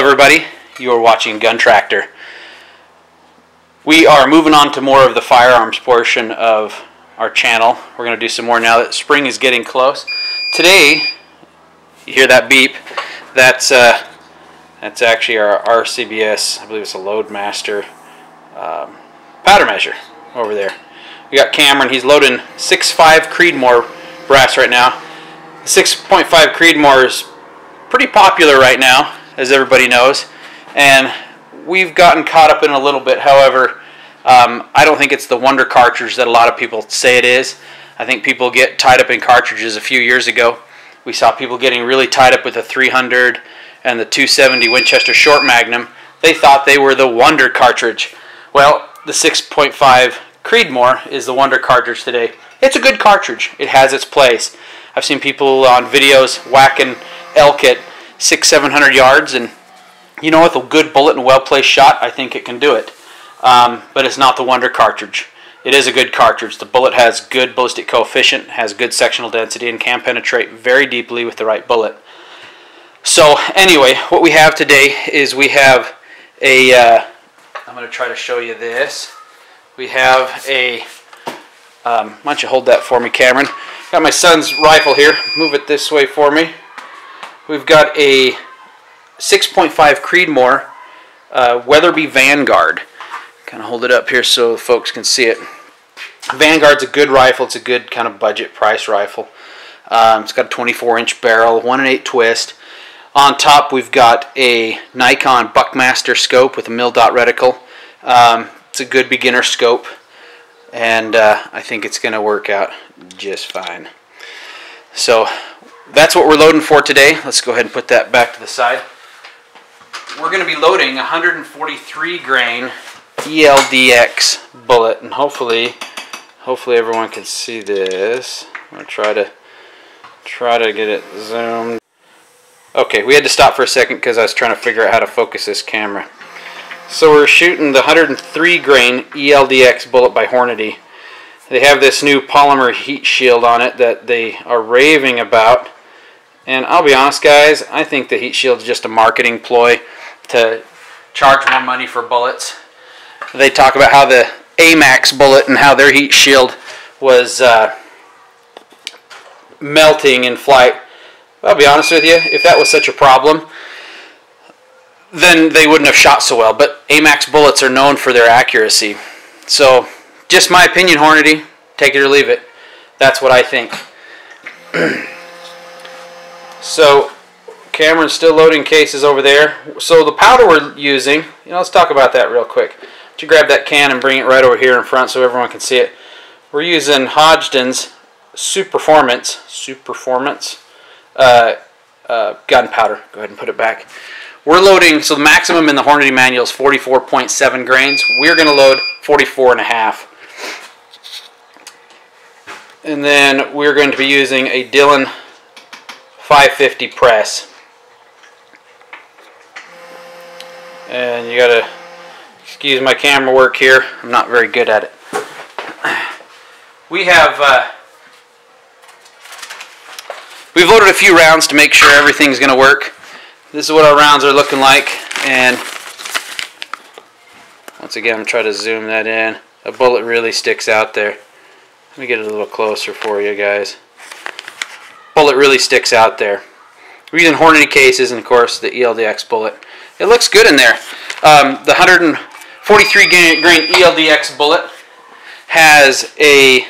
everybody, you are watching Gun Tractor. We are moving on to more of the firearms portion of our channel. We're going to do some more now that spring is getting close. Today, you hear that beep? That's actually our RCBS, I believe it's a Loadmaster powder measure over there. We got Cameron, he's loading 6.5 Creedmoor brass right now. The 6.5 Creedmoor is pretty popular right now, as everybody knows, and we've gotten caught up in a little bit. However, I don't think it's the wonder cartridge that a lot of people say it is. I think people get tied up in cartridges. A few years ago, we saw people getting really tied up with the 300 and the 270 Winchester Short Magnum. They thought they were the wonder cartridge. Well, the 6.5 Creedmoor is the wonder cartridge today. It's a good cartridge. It has its place. I've seen people on videos whacking elk at 600-700 yards, and you know, with a good bullet and a well-placed shot, I think it can do it. But it's not the wonder cartridge. It is a good cartridge. The bullet has good ballistic coefficient, has good sectional density, and can penetrate very deeply with the right bullet. So anyway, what we have today is we have a, I'm going to try to show you this. We have a, why don't you hold that for me, Cameron? Got my son's rifle here. Move it this way for me. We've got a 6.5 Creedmoor Weatherby Vanguard. Kind of hold it up here so folks can see it. Vanguard's a good rifle. It's a good kind of budget price rifle. It's got a 24-inch barrel, 1 1/8 twist. On top we've got a Nikon Buckmaster scope with a mil-dot reticle. It's a good beginner scope, and I think it's going to work out just fine. So that's what we're loading for today. Let's go ahead and put that back to the side. We're going to be loading 143 grain ELD-X bullet, and hopefully everyone can see this. I'm going to try to get it zoomed. Okay, we had to stop for a second because I was trying to figure out how to focus this camera. So we're shooting the 103 grain ELD-X bullet by Hornady. They have this new polymer heat shield on it that they are raving about. And I'll be honest, guys, I think the heat shield is just a marketing ploy to charge more money for bullets. They talk about how the AMAX bullet and how their heat shield was melting in flight. I'll be honest with you, if that was such a problem, then they wouldn't have shot so well. But AMAX bullets are known for their accuracy. So, just my opinion, Hornady. Take it or leave it. That's what I think. So, Cameron's still loading cases over there. So the powder we're using, let's talk about that real quick. Why don't you grab that can and bring it right over here in front so everyone can see it. We're using Hodgdon's Superformance gunpowder. Go ahead and put it back. We're loading, so the maximum in the Hornady manual is 44.7 grains. We're going to load 44.5. And then we're going to be using a Dillon 550 press. And you gotta excuse my camera work here. I'm not very good at it. We've loaded a few rounds to make sure everything's gonna work. This is what our rounds are looking like, and once again, I'm gonna try to zoom that in. A bullet really sticks out there. Let me get it a little closer for you guys. Bullet really sticks out there. We're using Hornady cases, and of course the ELD-X bullet. It looks good in there. The 143 grain ELD-X bullet has a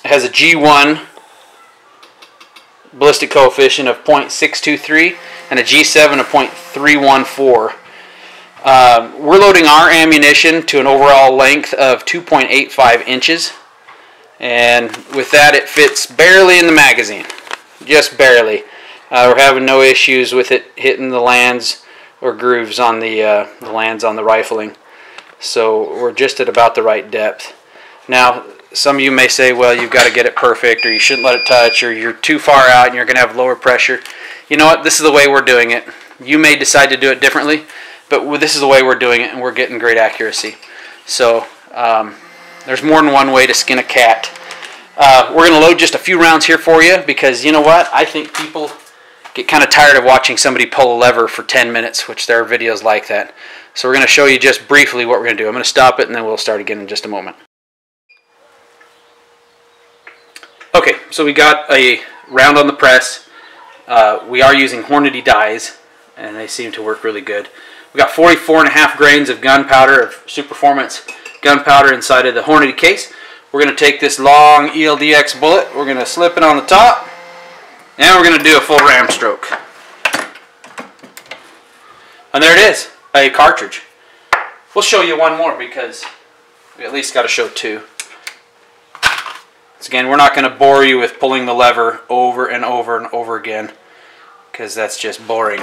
G1 ballistic coefficient of 0.623 and a G7 of 0.314. We're loading our ammunition to an overall length of 2.85 inches, and with that it fits barely in the magazine, just barely. We're having no issues with it hitting the lands or grooves on the lands on the rifling, so we're just at about the right depth. Now, some of you may say, well, you've got to get it perfect, or you shouldn't let it touch, or you're too far out and you're going to have lower pressure. You know what? This is the way we're doing it. You may decide to do it differently, but this is the way we're doing it, and we're getting great accuracy. So there's more than one way to skin a cat. We're going to load just a few rounds here for you because, you know what? I think people get kind of tired of watching somebody pull a lever for 10 minutes, which there are videos like that. So we're going to show you just briefly what we're going to do. I'm going to stop it and then we'll start again in just a moment. Okay, so we got a round on the press. We are using Hornady dies, and they seem to work really good. We got 44.5 grains of gunpowder, of Superformance gunpowder inside of the Hornady case. We're going to take this long ELD-X bullet, we're going to slip it on the top, and we're going to do a full ram stroke. And there it is, a cartridge. We'll show you one more because we at least got to show two. So again, we're not going to bore you with pulling the lever over and over and over again because that's just boring.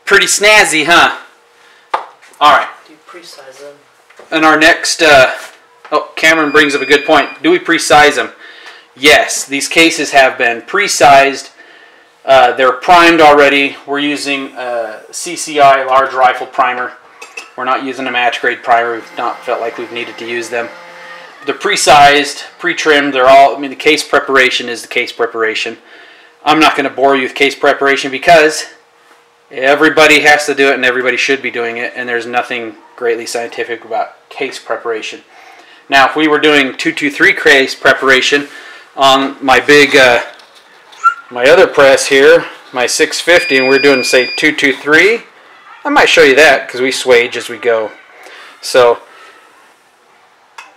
Pretty snazzy, huh? Alright. Do you pre-size them? And our next, oh, Cameron brings up a good point. Do we pre-size them? Yes, these cases have been pre-sized. They're primed already. We're using CCI large rifle primer. We're not using a match grade primer. We've not felt like we've needed to use them. They're pre-sized, pre-trimmed. They're all, I mean, the case preparation is the case preparation. I'm not going to bore you with case preparation because everybody has to do it and everybody should be doing it, and there's nothing greatly scientific about case preparation. Now, if we were doing 223 case preparation on my big, my other press here, my 650, and we're doing, say, 223, I might show you that because we swage as we go. So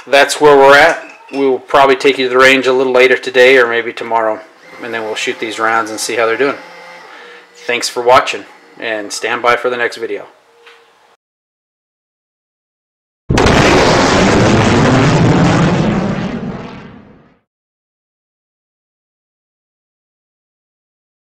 that's where we're at. We will probably take you to the range a little later today or maybe tomorrow, and then we'll shoot these rounds and see how they're doing. Thanks for watching, and stand by for the next video.